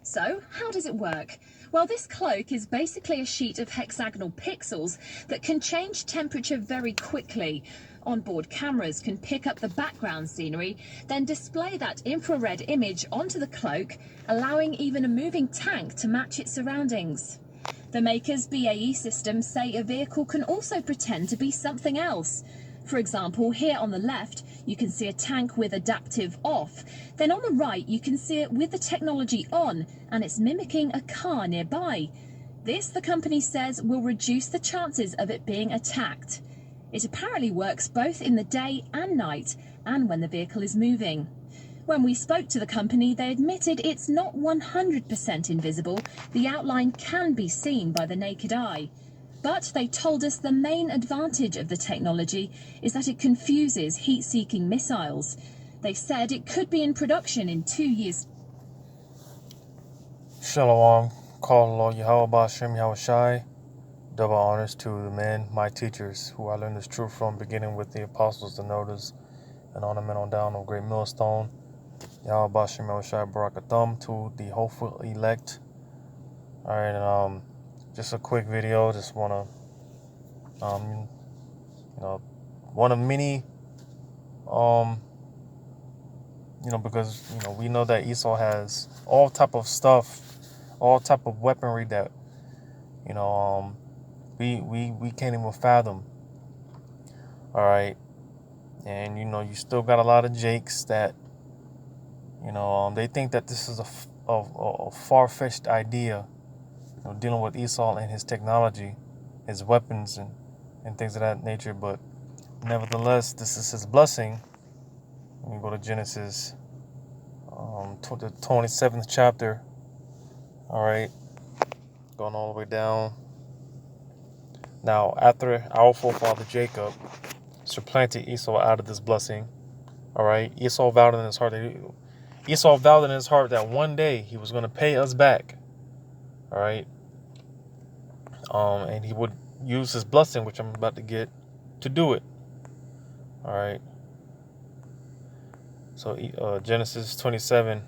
So, how does it work? Well, this cloak is basically a sheet of hexagonal pixels that can change temperature very quickly. Onboard cameras can pick up the background scenery, then display that infrared image onto the cloak, allowing even a moving tank to match its surroundings. The maker's BAE systems say a vehicle can also pretend to be something else. For example, here on the left, you can see a tank with adaptive off. Then on the right, you can see it with the technology on, and it's mimicking a car nearby. This, the company says, will reduce the chances of it being attacked. It apparently works both in the day and night, and when the vehicle is moving. When we spoke to the company, they admitted it's not 100% invisible. The outline can be seen by the naked eye. But they told us the main advantage of the technology is that it confuses heat-seeking missiles. They said it could be in production in 2 years. Shalom, call Allah Yahweh Ba'ashem Yahushai. Double honors to the men, my teachers, who I learned this truth from, beginning with the apostles, the notice, and on the men on down on great millstone. Yahweh Ba'ashem Yahushai Barakathum to the hopeful elect. Alright, and just a quick video. Just wanna one of many because we know that Esau has all type of stuff, all type of weaponry that we can't even fathom. All right, and you still got a lot of Jakes that they think that this is a far-fetched idea, dealing with Esau and his technology, his weapons and things of that nature. But nevertheless, this is his blessing. When you go to Genesis, the 27th chapter. All right, going all the way down. Now, after our forefather Jacob supplanted Esau out of this blessing, all right, Esau vowed in his heart that one day he was going to pay us back. All right, and he would use his blessing, which I'm about to get, to do it. All right. So Genesis 27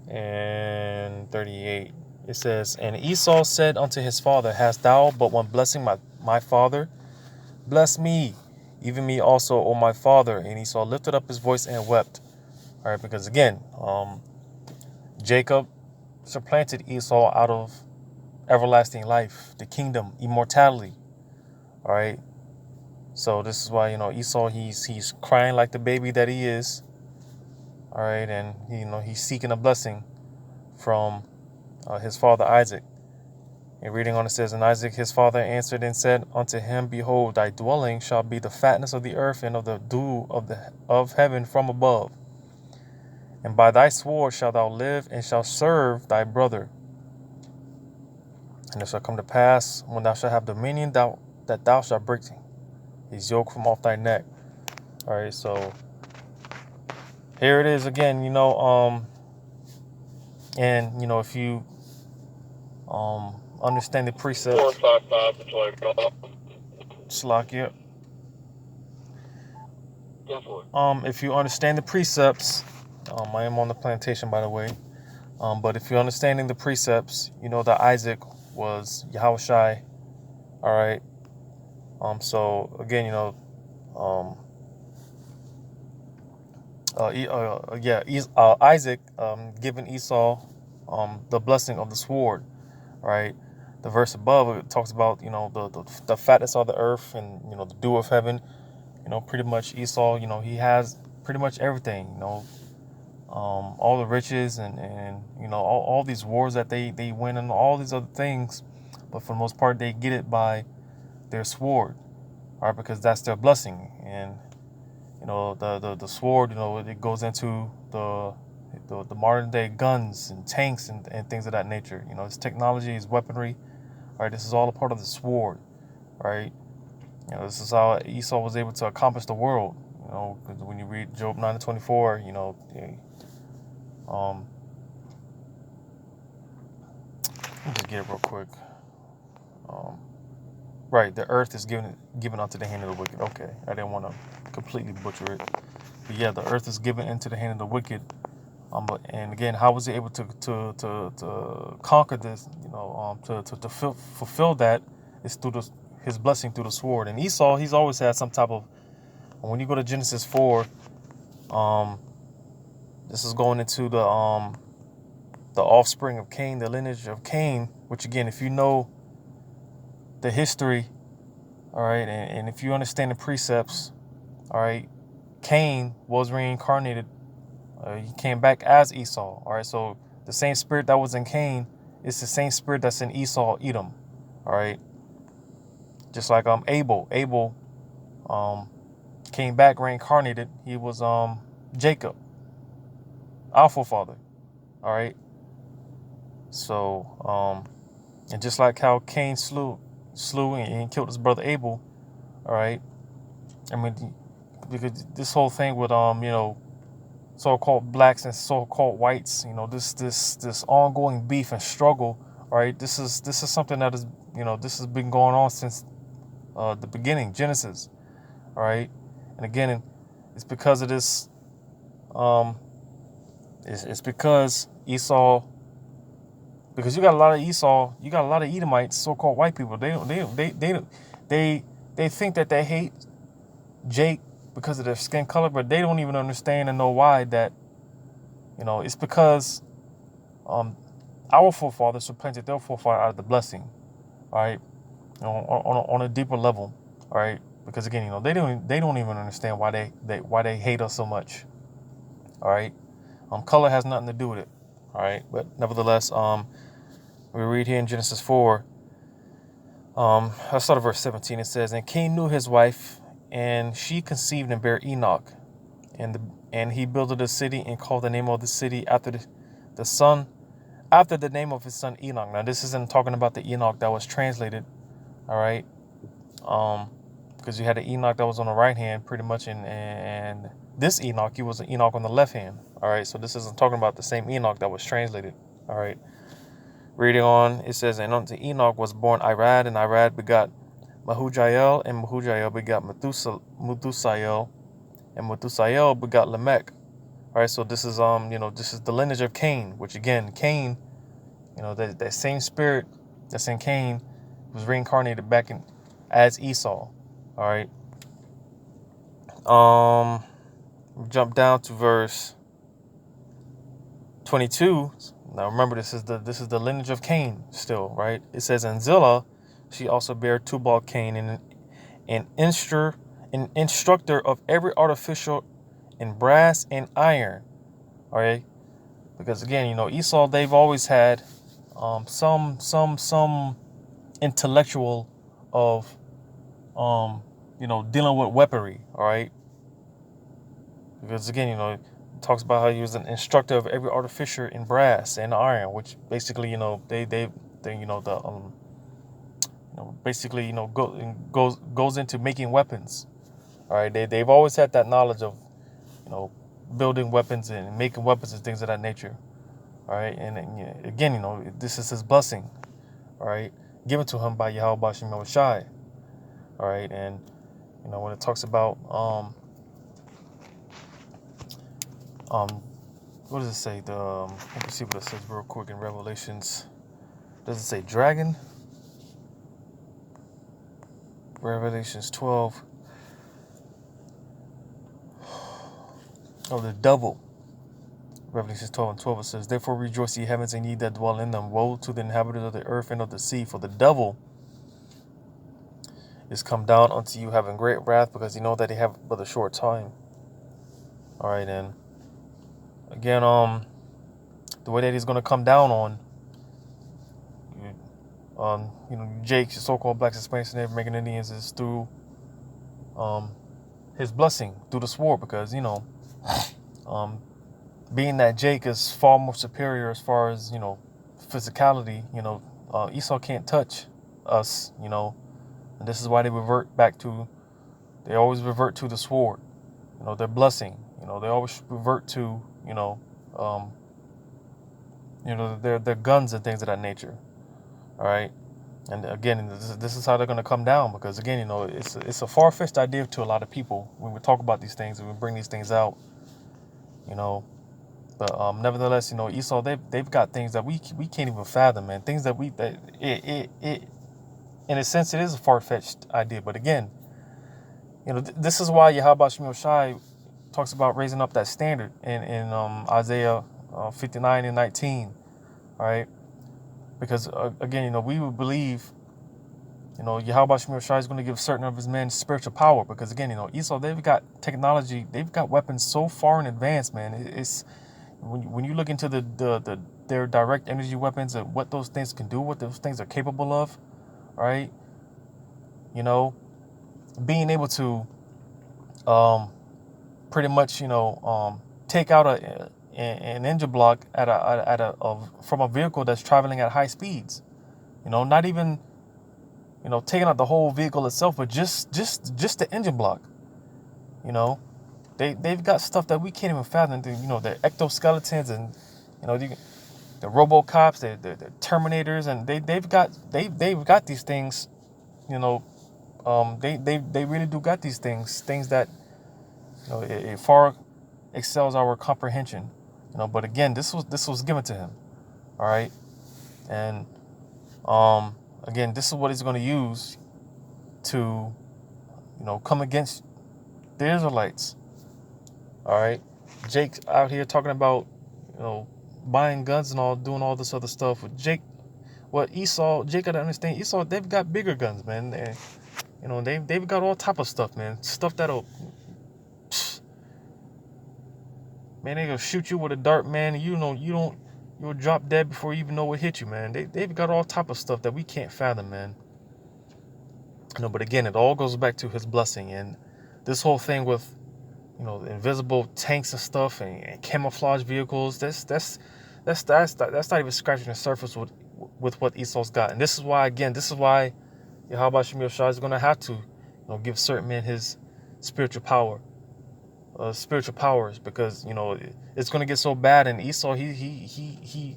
and 38. It says, "And Esau said unto his father, Hast thou but one blessing, my father? Bless me, even me also, O my father. And Esau lifted up his voice and wept." All right, because again, Jacob supplanted Esau out of everlasting life, the kingdom, immortality. All right. So this is why, Esau, he's crying like the baby that he is. All right. And, he's seeking a blessing from his father Isaac. And reading on, it says, "And Isaac his father answered and said unto him, Behold, thy dwelling shall be the fatness of the earth and of the dew of heaven from above. And by thy sword shalt thou live and shalt serve thy brother. And it shall come to pass, when thou shalt have dominion, that thou shalt break his yoke from off thy neck." All right, so here it is again, and if you understand the precept, Slakia. If you understand the precepts, I am on the plantation, by the way. But if you're understanding the precepts, that Isaac was Yahushai. All right. So again, Isaac giving Esau the blessing of the sword. Right. The verse above, it talks about the fatness of the earth and the dew of heaven. Pretty much Esau, he has pretty much everything. All the riches and all these wars that they win and all these other things, but for the most part they get it by their sword, all right, because that's their blessing. And the sword, it goes into the modern day guns and tanks and things of that nature. It's technology, it's weaponry. All right, this is all a part of the sword. Right. This is how Esau was able to accomplish the world. Because when you read Job 9:24, let me just get it real quick. Right, the earth is given unto the hand of the wicked. Okay, I didn't want to completely butcher it. But yeah, the earth is given into the hand of the wicked. And again, how was he able to conquer this? To fulfill that is through his blessing through the sword. And Esau, he's always had some type of. When you go to Genesis 4, this is going into the offspring of Cain, the lineage of Cain. Which again, if you know the history, all right, and if you understand the precepts, all right, Cain was reincarnated. He came back as Esau. All right, so the same spirit that was in Cain is the same spirit that's in Esau, Edom. All right, just like Abel. Abel came back reincarnated. He was Jacob, our forefather. All right, so and just like how Cain slew and killed his brother Abel. All right, I mean, because this whole thing with so-called blacks and so-called whites, this ongoing beef and struggle, right? This is something that is, this has been going on since the beginning, Genesis, all right? And again, it's because of this, it's because Esau, because you got a lot of Esau, you got a lot of Edomites, so-called white people. They think that they hate Jake because of their skin color, but they don't even understand and know why that, it's because our forefathers supplanted their forefather out of the blessing, all right, on a deeper level, all right, because again, they don't even understand why they hate us so much, all right. Color has nothing to do with it, all right, but nevertheless, we read here in Genesis 4, let's start at verse 17. It says, "And Cain knew his wife, and she conceived and bare Enoch, and he builded a city and called the name of the city after the name of his son Enoch." Now, this isn't talking about the Enoch that was translated, all right, because you had an Enoch that was on the right hand, pretty much, and this Enoch, he was an Enoch on the left hand, all right. So this isn't talking about the same Enoch that was translated, all right. Reading on, it says, "And unto Enoch was born Irad, and Irad begot Mahujael, and Mahujael begot Methusael, and Methusael begot Lamech." All right, so this is this is the lineage of Cain, which again, Cain, that same spirit that's in Cain was reincarnated back in as Esau. All right. Jump down to verse 22. Now remember, this is the lineage of Cain still, right? It says, "And Zillah, she also bare Tubal Cain, and an instructor of every artificial in brass and iron." All right, because again, Esau, they've always had some intellectual of dealing with weaponry. All right, because again, it talks about how he was an instructor of every artificer in brass and iron, which basically, they the basically, goes into making weapons. All right, they've always had that knowledge of, building weapons and making weapons and things of that nature. All right, and again, this is his blessing. All right, given to him by Yahweh Bashim Shai. All right, and when it talks about what does it say? Let me see what it says real quick in Revelations. Does it say dragon? Revelations 12. Oh, the devil. Revelations 12 and 12, it says, "Therefore rejoice, ye heavens, and ye that dwell in them. Woe to the inhabitants of the earth and of the sea, for the devil is come down unto you, having great wrath, because you know that he have but a short time." All right, and again, the way that he's going to come down on, Jake, so-called Black Hispanics and American Indians, is through his blessing through the sword, because being that Jake is far more superior as far as physicality, Esau can't touch us, and this is why they always revert to the sword, their blessing, they always revert to their guns and things of that nature. All right, And again, this is how they're going to come down, because again, it's a far-fetched idea to a lot of people when we talk about these things and we bring these things out, you know. But nevertheless, Esau, they've got things that we can't even fathom, man. Things that it in a sense, it is a far-fetched idea. But again, this is why Yahweh Shemel Shai talks about raising up that standard in Isaiah 59:19, all right? Because again, we would believe, Yahweh Shemel Shai is going to give certain of his men spiritual power, because again, Esau, they've got technology, they've got weapons so far in advance, man. It's when you look into their direct energy weapons and what those things can do, what those things are capable of, right? Being able to pretty much take out an engine block from a vehicle that's traveling at high speeds. Not even taking out the whole vehicle itself, but just the engine block. They've got stuff that we can't even fathom. The exoskeletons and the RoboCops, the Terminators, and they've got these things. They really do got these things that it far excels our comprehension. But again, this was given to him, all right, and again, this is what he's going to use to come against the Israelites. All right, Jake's out here talking about buying guns and all, doing all this other stuff with Jake. Esau, Jake got to understand, Esau, they've got bigger guns, man. And, they've got all type of stuff, man. Stuff that'll, man, they gonna shoot you with a dart, man. And you'll drop dead before you even know what hit you, man. They've got all type of stuff that we can't fathom, man. But again, it all goes back to his blessing, and this whole thing with invisible tanks and stuff and camouflage vehicles. That's not even scratching the surface with what Esau's got. And this is why Yahweh Shemel Shai is going to have to give certain men his spiritual powers, because it's going to get so bad. And Esau, he's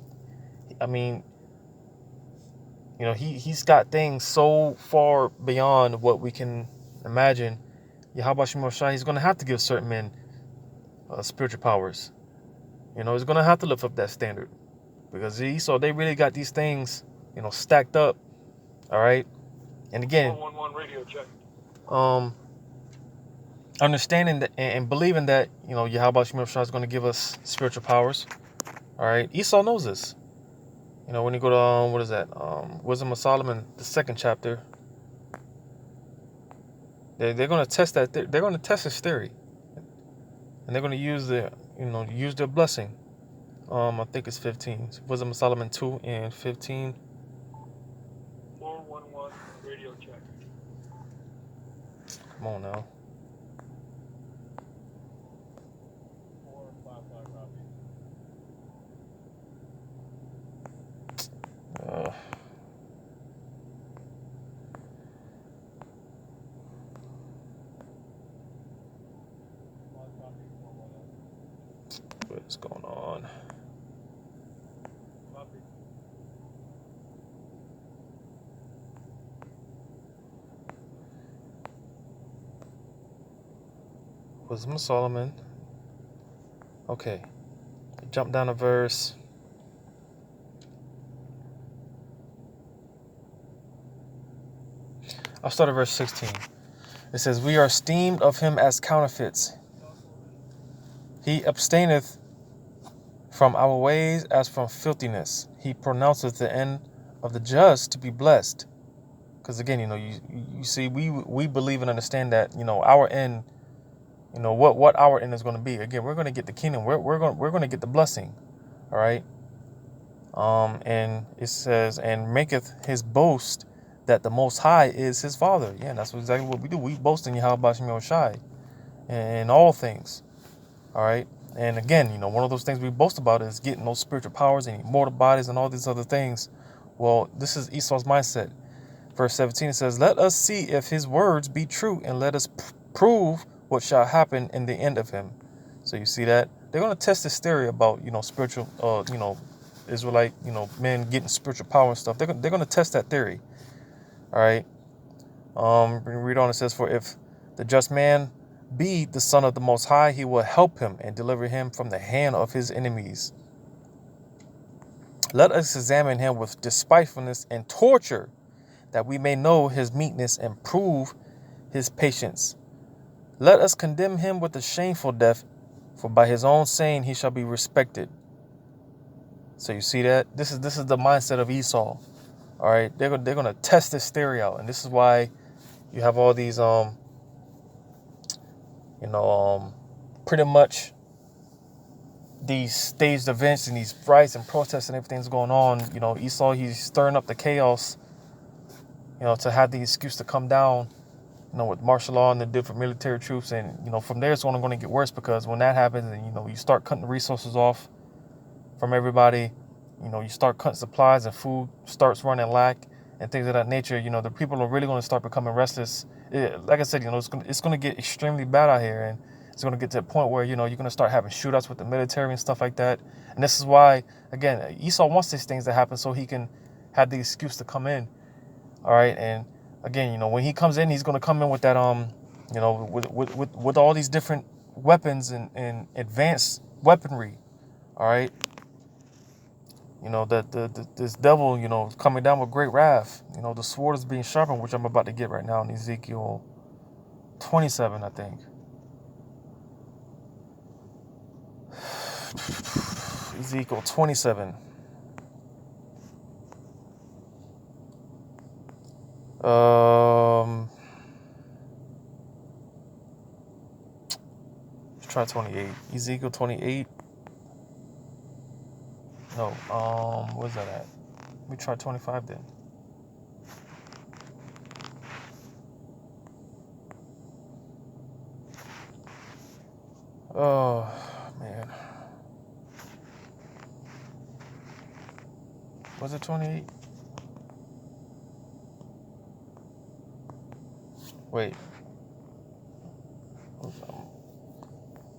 got things so far beyond what we can imagine. Yahweh Shemel Shai, he's going to have to give certain men spiritual powers. He's going to have to lift up that standard, because Esau, they really got these things, stacked up. All right. And again, 411 radio check. Understanding that and believing that, Yahweh Shemel Shai is going to give us spiritual powers. All right. Esau knows this. When you go to, what is that? Wisdom of Solomon, the 2nd chapter. They're going to test that. They're going to test his theory, and they're going to use their blessing. I think it's 15. Wisdom of Solomon 2 and 15. 411 radio check. Come on now. 455 copy. What's going on? Copy. Wisdom of Solomon. Okay. Jump down to verse. I'll start at verse 16. It says, "We are esteemed of him as counterfeits. He abstaineth from our ways as from filthiness. He pronounceth the end of the just to be blessed." Because again, you see, we believe and understand that our end, what our end is going to be. Again, we're going to get the kingdom. We're going to get the blessing. All right. And it says, "And maketh his boast that the Most High is his Father." Yeah, that's exactly what we do. We boast in Yahweh Shemel Shai in all things. All right. And again, one of those things we boast about is getting those spiritual powers and immortal bodies and all these other things. Well, this is Esau's mindset. Verse 17, it says, "Let us see if his words be true, and let us prove what shall happen in the end of him." So you see that they're going to test this theory about spiritual Israelite men getting spiritual power and stuff. They're going to test that theory. All right. Read on. It says, "For if the just man be the son of the Most High, he will help him and deliver him from the hand of his enemies. Let us examine him with despitefulness and torture, that we may know his meekness and prove his patience. Let us condemn him with a shameful death, for by his own saying he shall be respected." So you see that? This is the mindset of Esau. All right, they're gonna test this theory out, and this is why you have all these pretty much these staged events and these riots and protests and everything's going on. Esau, he's stirring up the chaos, to have the excuse to come down, with martial law and the different military troops. And, from there it's only going to get worse, because when that happens and, you start cutting the resources off from everybody, you start cutting supplies and food starts running lack and things of that nature, the people are really going to start becoming restless. Like I said, it's going to get extremely bad out here. And it's going to get to a point where, you're going to start having shootouts with the military and stuff like that. And this is why, again, Esau wants these things to happen so he can have the excuse to come in. All right. And again, when he comes in, he's going to come in with that, with all these different weapons and advanced weaponry. All right. This devil, is coming down with great wrath. The sword is being sharpened, which I'm about to get right now in Ezekiel 27, I think. Ezekiel 27. Let's try 28. Ezekiel 28. No, where's that at? We try 25 then. Oh, man. Was it 28? Wait.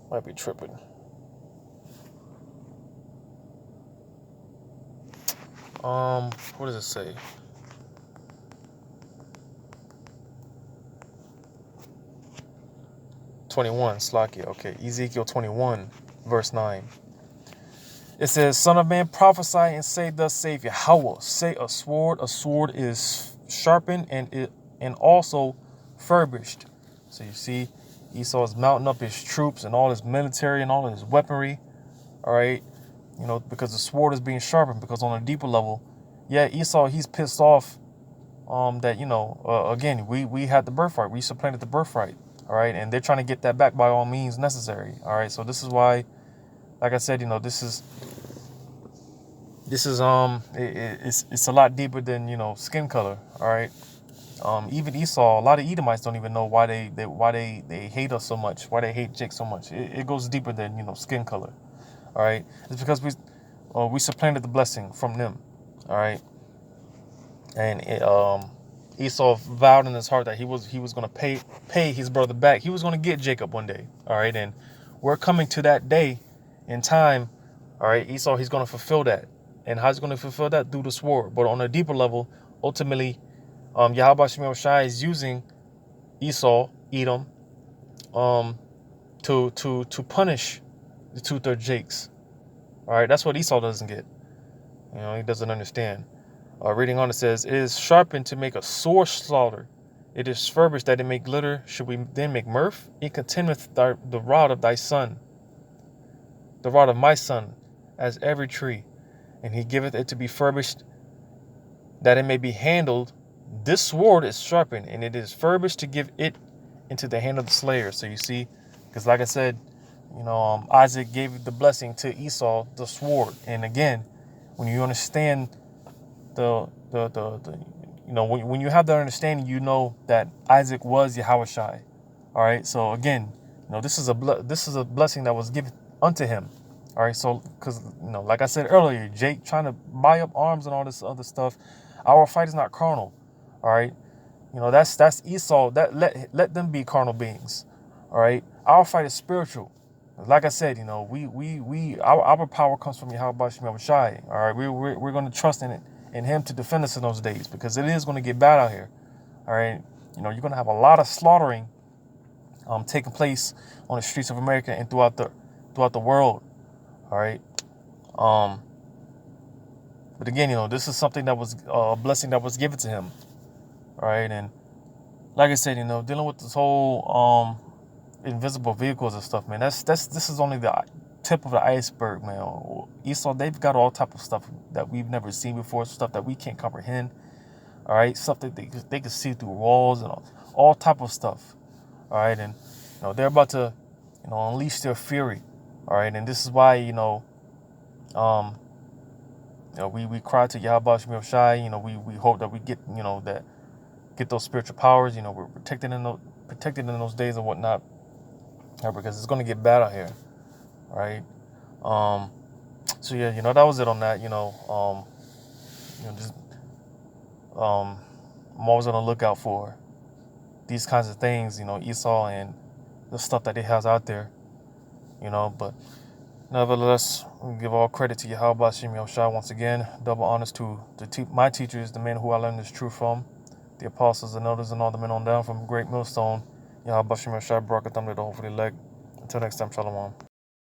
Might be tripping. What does it say? Slakia. Okay, Ezekiel 21, verse 9. It says, "Son of man, prophesy and say, thus saith Yahweh, say a sword is sharpened and also furbished." So you see, Esau is mounting up his troops and all his military and all his weaponry. All right, because the sword is being sharpened. Because on a deeper level, Esau, he's pissed off that again we had the birthright, we supplanted the birthright. All right, and they're trying to get that back by all means necessary. All right, so this is why, like I said, this is it's a lot deeper than skin color. All right, even Esau, a lot of Edomites don't even know why they hate us so much, why they hate Jake so much. It goes deeper than skin color. All right, it's because we supplanted the blessing from them. All right, and Esau vowed in his heart that he was going to pay his brother back. He was going to get Jacob one day. All right, and we're coming to that day in time. All right, Esau, he's going to fulfill that. And how's he going to fulfill that? Through the sword. But on a deeper level, ultimately, Yahweh Shemel Shai is using Esau, Edom, to punish the two-third Jakes. All right, that's what Esau doesn't get. He doesn't understand. Reading on, it says, "It is sharpened to make a sore slaughter. It is furbished that it may glitter. Should we then make mirth? It containeth the rod of thy son, the rod of my son, as every tree. And he giveth it to be furbished, that it may be handled. This sword is sharpened, and it is furbished to give it into the hand of the slayer." So you see, because like I said, Isaac gave the blessing to Esau, the sword. And again, when you understand when you have that understanding, that Isaac was Yahushai. All right. So again, this is a blessing that was given unto him. All right. So because like I said earlier, Jake trying to buy up arms and all this other stuff. Our fight is not carnal. All right. That's Esau. That let them be carnal beings. All right. Our fight is spiritual. Like I said, our power comes from Yahweh Shemel Shai. All right. We're going to trust in it. And him to defend us in those days, because it is going to get bad out here. All right, you know, you're gonna have a lot of slaughtering taking place on the streets of America and throughout the world. All right. But again, you know, this is something that was a blessing that was given to him. All right, and like I said, you know, dealing with this whole invisible vehicles and stuff, man. This is only the tip of the iceberg, man. Esau, they've got all type of stuff that we've never seen before, stuff that we can't comprehend. All right, stuff that they can see through walls and all type of stuff. All right, and you know they're about to, you know, unleash their fury. All right, and this is why, you know, we cry to Yahweh Shemel Shai. You know, we hope that we get, you know, get those spiritual powers. You know, we're protected in those days and whatnot, because it's going to get bad out here. All right. So yeah, you know, that was it on that. You know, just I'm always on the lookout for these kinds of things. You know, Esau and the stuff that he has out there. You know, but nevertheless, we give all credit to Yahweh Hashem Yahushua once again. Double honors to my teachers, the men who I learned this truth from, the apostles, the elders, and all the men on down from Great Millstone. Yahweh Hashem Yahushua brought them to the hopefully leg. Until next time, Shalom.